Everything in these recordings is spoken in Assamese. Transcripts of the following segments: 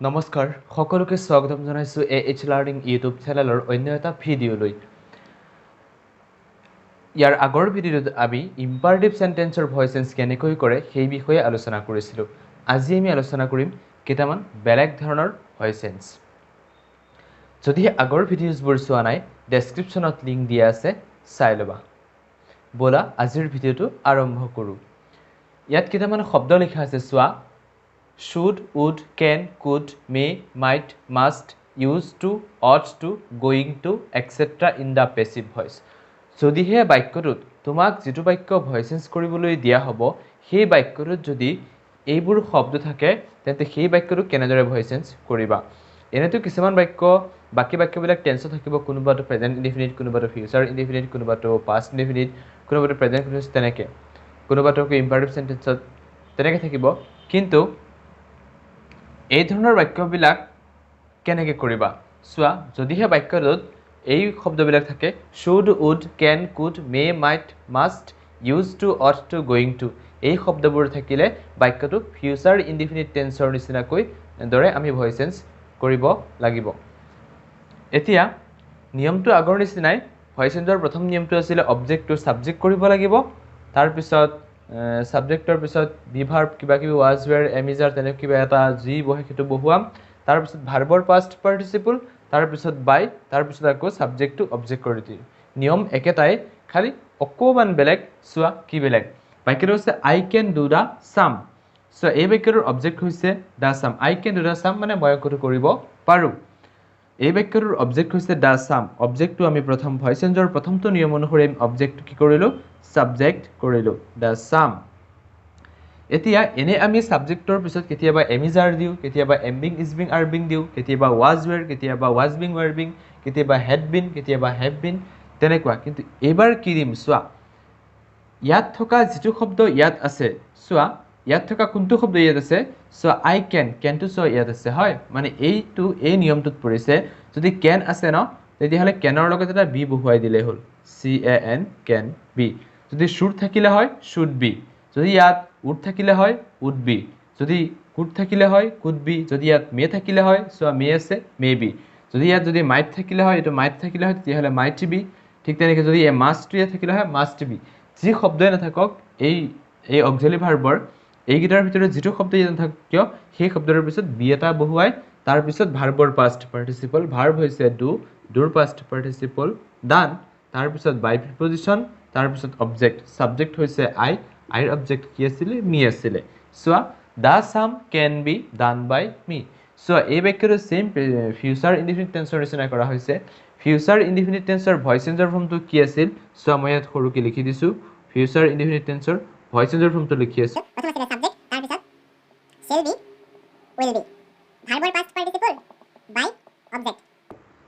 নমস্কাৰ সকলোকে স্বাগতম জনাইছো এএইচ লাৰ্নিং ইউটিউব চেনেলৰ অন্য এটা ভিডিঅ'লৈ ইয়াৰ আগৰ ভিডিঅ'ত আমি ইম্পাৰেটিভ সেন্টেন্সৰ ভয়েসেন্স কেনেকৈ কৰে সেই বিষয়ে আলোচনা কৰিছিলো আজি আমি আলোচনা কৰিম কেইটামান বেলেগ ধৰণৰ ভয়েসেন্স যদি আগৰ ভিডিঅ'ছবোৰ চোৱা নাই ডেসক্ৰিপচনত লিংক দিয়া আছে চাই লবা বলা আজিৰ ভিডিঅ'টো আৰম্ভ কৰো ইয়াত কেইটামান শব্দ লিখা আছে চোৱা should, would, can, could, may, might, must, used to, ought to, going to, etc. in the passive voice. যদিহে বাক্যটোত তোমাক যেটো বাক্য ভয়েসেন্স কৰিবলৈ দিয়া হ'ব সেই বাক্যটোত যদি এইবোৰ শব্দ থাকে তেন্তে সেই বাক্যটো কেনেদৰে ভয়েসেন্স কৰিবা এনেটো কিছুমান বাক্য বাকি বাক্যবিলাক টেন্সত থাকিব কোনোবাটো প্ৰেজেন্ট ইনডিফিনিট কোনোবাটো ফিউচাৰ ইনডিফিনিট কোনোবাটো পাষ্ট ইনডিফিনিট কোনোবাটো প্ৰেজেন্ট কন্টিনিউয়াছ তেনেকে কোনোবাটো ইম্পাৰেটিভ সেন্টেন্সত তেনেকে থাকিব কিন্তু এই ধৰণৰ বাক্যবিলাক কেনেকৈ কৰিবা চোৱা যদিহে বাক্যটোত এই শব্দবিলাক থাকে should, would, can, could, may, might, must, used to, ought to, going to এই শব্দবোৰ থাকিলে বাক্যটো ফিউচাৰ ইনডিফিনিট টেন্সৰ নিচিনাকৈ দৰে আমি ভয়েসেন্স কৰিব লাগিব এতিয়া নিয়মটো আগৰ নিচিনাই ভয়েসেন্সৰ প্ৰথম নিয়মটো আছিল অবজেক্টটো সাবজেক্ট কৰিব লাগিব তাৰ পিছত সাবজেক্টৰ পিছত বিভাৰ্ব কিবা কিবি was were am is are তেনে কিবা এটা জি বহে সেইটো বহুৱাম তাৰ পিছত ভাৰ্বৰ পাষ্ট পাৰ্টিসিপল তাৰ পিছত বাই তাৰ পিছত আকৌ সাবজেক্টটো অবজেক্ট কৰি দিম নিয়ম একেটাই খালি অকমান বেলেগ চোৱা কি বেলেগ বাক্যটো হৈছে I can do the sum so এই বাক্যটোৰ অবজেক্ট হৈছে the sum I can do the sum মানে মই অংকটো কৰিব পাৰো এই বাক্যটোৰ অবজেক্ট হৈছে the sum অবজেক্টটো আমি প্ৰথম ভয়েসেন্সৰ প্ৰথমটো নিয়ম অনুসৰি অবজেক্টটো কি কৰিলো সাবজেক্ট কৰিলো the sum এতিয়া এনে আমি সাবজেক্টৰ পিছত কেতিয়াবা am is are দিও কেতিয়াবা am being is being are being দিও কেতিয়াবা was were কেতিয়াবা was being were being কেতিয়াবা had been কেতিয়াবা have been তেনেকুৱা কিন্তু এবাৰ কি দিম চোৱা ইয়াত থকা যেটো শব্দ ইয়াত আছে চোৱা ইয়াত থকা কোনটো শব্দ ইয়াত আছে চোৱা I can to চোৱা ইয়াত আছে হয় মানে এইটো এই নিয়মটোত পৰিছে যদি can আছে ন তেতিয়াহলে canৰ লগত এটা be বহুৱাই দিলে হল can be যদি should থাকিলে হয় should be যদি ইয়াত would থাকিলে হয় would be যদি could থাকিলে হয় could be যদি ইয়াত may থাকিলে হয় সো may আছে may be যদি ইয়াত যদি might থাকিলে হয় এটো might থাকিলে হয় তেতিয়াহলে might be ঠিক তেনেকৈ যদি এ must ইয়াত থাকিলে হয় must be যি শব্দই নাথাকক এই অক্সিলাৰি ভাৰ্বৰ এই গিটাৰ ভিতৰত যেটো শব্দ ইয়াত নাথাক কিয় সেই শব্দৰ পিছত বি এটা বহুৱাই তাৰ পিছত ভাৰ্বৰ পাষ্ট পাৰ্টিসিপল ভাৰ্ব হৈছে do doৰ পাষ্ট পাৰ্টিসিপল done তাৰ পিছত বাই প্ৰিপজিশন তাৰ পিছত অবজেক্ট সাবজেক্ট হৈছে I আইৰ অবজেক্ট কি আছিল মি আছিল so the sum can be done by me so এই বাক্যটো সেম ফিউচাৰ ইনডিফিনিট টেন্সৰ নিচিনা কৰা হৈছে ফিউচাৰ ইনডিফিনিট টেন্সৰ ভয়েসেন্সৰ ফৰ্মটো কি আছিল সো মই ইয়াত সৰুকৈ লিখি দিছো ফিউচাৰ ইনডিফিনিট টেন্সৰ ভয়েসেন্সৰ ফৰ্মটো লিখি আছো প্ৰথম আছিল সাবজেক্ট তাৰ পিছত shall be will be ভাৰ্বৰ past participle by object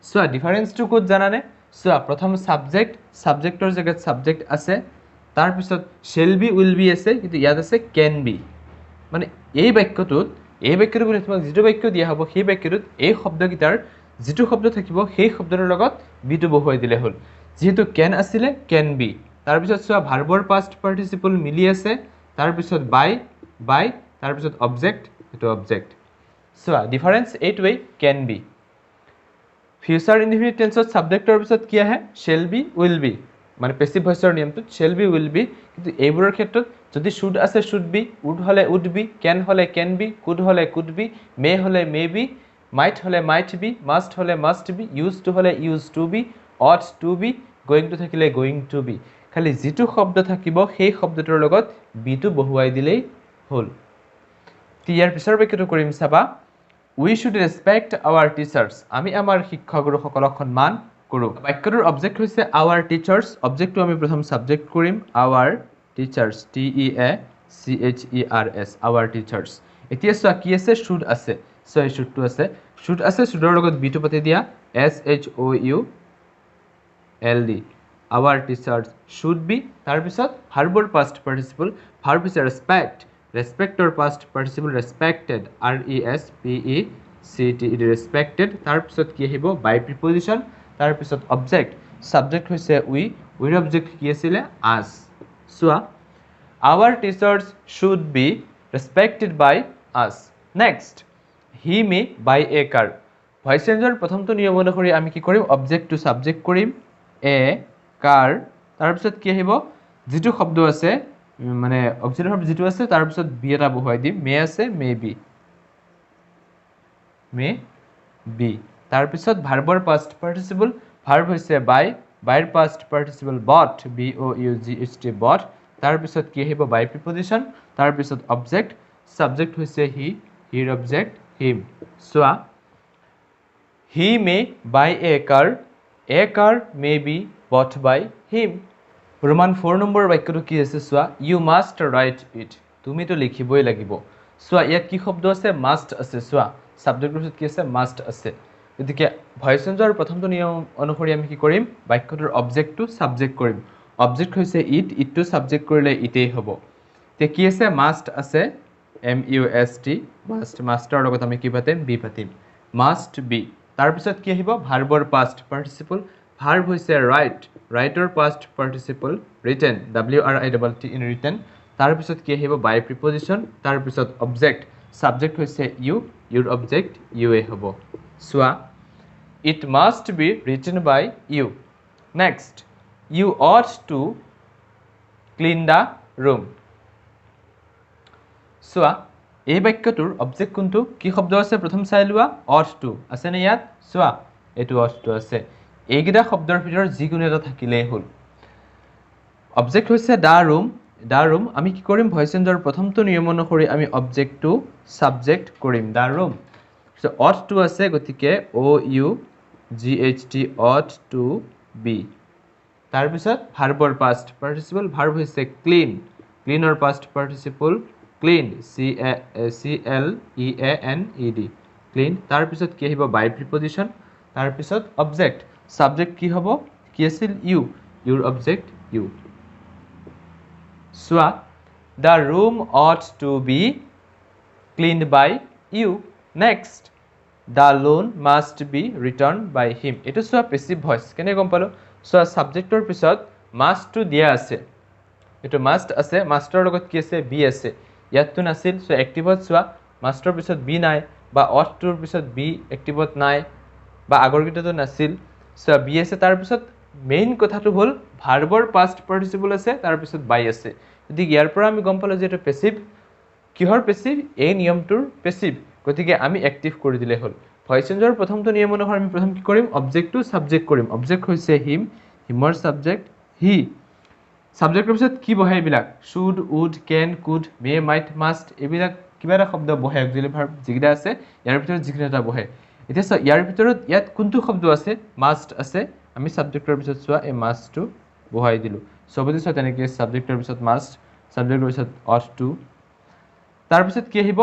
so ডিফাৰেন্সটো ক'ত জানানে সো প্ৰথম সাবজেক্টৰ জায়গাত সাবজেক্ট আছে তাৰ পিছত shall be will be আছে কিন্তু ইয়াত আছে can be মানে এই বাক্যটোত বুলি তোমাক যেটো বাক্য দিয়া হ'ব সেই বাক্যটোত এই শব্দকিটাৰ যেটো শব্দ থাকিব সেই শব্দৰ লগত be টো বহুৱাই দিলে হ'ল যেহেতু can আছিল can be তাৰ পিছত চোৱা ভাৰ্বৰ পাষ্ট পাৰ্টিসিপল মিলি আছে তাৰ পিছত বাই তাৰ পিছত অবজেক্ট এটো অবজেক্ট চোৱা ডিফাৰেন্স এইটোৱে can be ফিউচাৰ ইনডিফিনিট টেন্সত সাবজেক্টৰ পিছত কি আহে shall be will be মানে পেসিভ ভয়েসৰ নিয়মটো shall be will be কিন্তু এইবোৰৰ ক্ষেত্ৰত যদি should আছে should be would হলে would be can হলে can be could হলে could be may হলে may be might হলে might be must হলে must be used to হলে used to be ought to be going to থাকিলে going to be খালি যেটো শব্দ থাকিব সেই শব্দটোৰ লগত be টো বহুৱাই দিলেই হল ইয়াৰ পিছৰ বাক্যটো কৰিম চাবা We should respect our teachers. আমি আমাৰ শিক্ষকসকলক সন্মান কৰো বাক্যটোৰ অবজেক্ট হৈছে our teachers অবজেক্টটো আমি প্ৰথম সাবজেক্ট কৰিম our teachers T E A C H E R S our teachers এতিয়া চোৱা কি আছে should আছে সো এই should টো আছে should-ৰ লগত be টো পাতি দিয়া S H O U L D our teachers should be তাৰ পিছত ভাৰ্বৰ পাষ্ট পাৰ্টিসিপল ভাৰ্ব হৈছে respector past participle respected respected তাৰ পিছত কি আহিব by preposition তাৰ পিছত object subject হৈছে we object কি আছিল us so our teachers should be respected by us next he may buy a car voice চেঞ্জৰ প্ৰথমটো নিয়ম অনুসৰি আমি কি কৰিম অবজেক্ট টু সাবজেক্ট কৰিম এ কাৰ তাৰপিছত কি আহিব যিটো শব্দ আছে মানে অবজেক্ট ভাৰ্ব যিটো আছে তাৰপিছত বি এটা বহুৱাই দিম মে আছে মে বি তাৰপিছত ভাৰ্বৰ পাষ্ট পাৰ্টিচিপল ভাৰ্ব হৈছে বাই বাইৰ পাষ্ট পাৰ্টিচিপল বট বি অ ইউ জি এইচ টি বট তাৰপিছত কি আহিব বাই প্ৰিপজিশ্যন তাৰপিছত অবজেক্ট সাবজেক্ট হৈছে হি হিৰ অবজেক্ট হিম চোৱা হি may buy a car may be bought by him Roman 4 number বাক্যটো কি আছে চোৱা ইউ মাষ্ট ৰাইট ইট তুমিতো লিখিবই লাগিব চোৱা ইয়াত কি শব্দ আছে মাষ্ট আছে চোৱা সাবজেক্টৰ পিছত কি আছে মাষ্ট আছে গতিকে ভইচ চেঞ্জৰ প্ৰথমটো নিয়ম অনুসৰি আমি কি কৰিম বাক্যটোৰ অবজেক্টটো সাবজেক্ট কৰিম অবজেক্ট হৈছে ইটটো সাবজেক্ট কৰিলে ইটেই হ'ব তে কি আছে মাষ্ট আছে এম ইউ এছ টি মাষ্টৰ লগত আমি কি পাতিম বি পাতিম মাষ্ট বি তাৰপিছত কি আহিব ভাৰ্বৰ পাষ্ট পাৰ্টিচিপল ভাৰ্ব হৈছে ৰাইটৰ past participle written WRITT in written তাৰপিছত কি আহিব বাই প্ৰিপজিশ্যন তাৰপিছত অবজেক্ট সাবজেক্ট হৈছে ইউৰ অবজেক্ট ইউএ হ'ব চোৱা it must be written by you next you ought to clean the room চোৱা এই বাক্যটোৰ অবজেক্ট কোনটো কি শব্দ আছে প্ৰথম চাই লোৱা অট টু আছে নে ইয়াত চোৱা এইটো অট টু আছে এইকেইটা শব্দৰ ভিতৰত যিকোনো এটা থাকিলেই হ'ল অবজেক্ট হৈছে দা ৰুম আমি কি কৰিম ভইচ চেঞ্জৰ প্ৰথমটো নিয়ম অনুসৰি আমি অবজেক্টটো সাবজেক্ট কৰিম দা ৰুম অট টু আছে গতিকে O U G H T ought to be তাৰপিছত ভাৰ্বৰ পাষ্ট পাৰ্টিচিপল ভাৰ্ব হৈছে ক্লিনৰ past participle clean CLEANED clean তাৰপিছত কি আহিব বাই প্ৰিপজিশ্যন তাৰপিছত অবজেক্ট সাবজেক্ট কি হ'ব কি আছিল ইউৰ অবজেক্ট ইউ চোৱা the room ought to be cleaned by you next the loan must be return by him এইটো চোৱা পেছিভ ভইচ কেনে গম পালো চোৱা সাবজেক্টৰ পিছত মাষ্টটো দিয়া আছে এইটো মাষ্ট আছে মাষ্টৰ লগত কি আছে বি আছে ইয়াততো নাছিল সো এক্টিভত চোৱা মাষ্টৰ পিছত বি নাই বা অট টুৰ পিছত বি এক্টিভত নাই বা আগৰ কিটাতো নাছিল সো বি আছে তাৰ পিছত মেইন কথাটো হ'ল ভাৰ্বৰ পাষ্ট পাৰ্টিচিপল আছে তাৰ পিছত বাই আছে গতিকে ইয়াৰ পৰা আমি গম পালো যে এইটো পেছিভ কিহৰ পেছিভ এই নিয়মটোৰ পেছিভ গতিকে আমি এক্টিভ কৰি দিলে হ'ল ভইচ চেঞ্জৰ প্ৰথমটো নিয়ম অনুসৰি আমি প্ৰথম কি কৰিম অবজেক্টটো সাবজেক্ট কৰিম অবজেক্ট হৈছে হিমৰ সাবজেক্ট হি সাবজেক্টৰ পিছত কি বহে এইবিলাক should would can could may might must এইবিলাক কিবা এটা শব্দ বহে অক্সিলাৰি ভাৰ্ব যিকেইটা আছে ইয়াৰ ভিতৰত যিকোনো এটা বহে এতিয়া চোৱা ইয়াৰ ভিতৰত ইয়াত কোনটো শব্দ আছে মাষ্ট আছে আমি সাবজেক্টৰ পিছত চোৱা এই মাষ্টটো বহাই দিলোঁ সবতে চোৱা তেনেকৈ সাবজেক্টৰ পিছত মাষ্ট সাবজেক্টৰ পিছত অট টু তাৰপিছত কি আহিব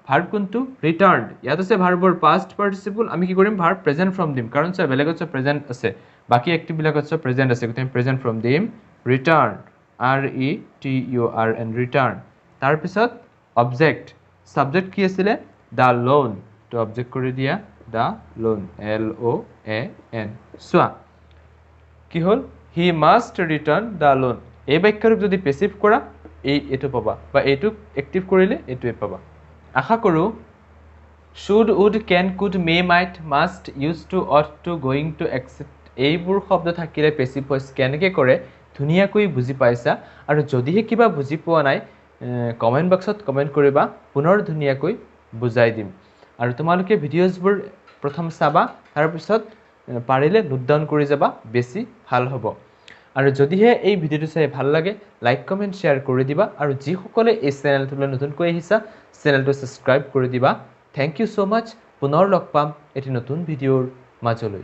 ভাৰ্ব কোনটো ৰিটাৰ্ণ ইয়াত আছে ভাৰ্বৰ পাষ্ট পাৰ্টিচিপল আমি কি কৰিম ভাৰ্ব প্ৰেজেণ্ট ফ্ৰম দিম কাৰণ চোৱা বেলেগত চোৱা প্ৰেজেণ্ট আছে বাকী এক্টিভবিলাকত চোৱা প্ৰেজেণ্ট আছে গতিকে আমি প্ৰেজেণ্ট ফ্ৰম দিম ৰিটাৰ্ণ RETURN ৰিটাৰ্ণ তাৰপিছত অবজেক্ট সাবজেক্ট কি আছিলে দ্য লোন তো অবজেক্ট কৰি দিয়া দ্য লোন LOAN চোৱা কি হ'ল হি মাষ্ট ৰিটাৰ্ণ দ্য লোন এই বাক্যটোক যদি পেছিভ কৰা এইটো পাবা বা এইটোক এক্টিভ কৰিলে এইটোৱে পাবা আশা কৰোঁ should would can could may might must use to ought to going to except এইবোৰ শব্দ থাকিলে পেছিভ ভইচ কেনেকৈ কৰে ধুনীয়াকৈ বুজি পাইছা আৰু যদিহে কিবা বুজি পোৱা নাই কমেণ্ট বক্সত কমেণ্ট কৰিবা পুনৰ ধুনীয়াকৈ বুজাই দিম আৰু তোমালোকে ভিডিঅ'জবোৰ প্ৰথম চাবা তাৰপিছত পাৰিলে নোট ডাউন কৰি যাবা বেছি ভাল হ'ব আৰু যদিহে এই ভিডিঅ'টো চাই ভাল লাগে লাইক কমেণ্ট শ্বেয়াৰ কৰি দিবা আৰু যিসকলে এই চেনেলটোলৈ নতুনকৈ আহিছা চেনেলটো ছাবস্ক্ৰাইব কৰি দিবা থেংক ইউ ছ' মাছ পুনৰ লগ পাম এটি নতুন ভিডিঅ'ৰ মাজলৈ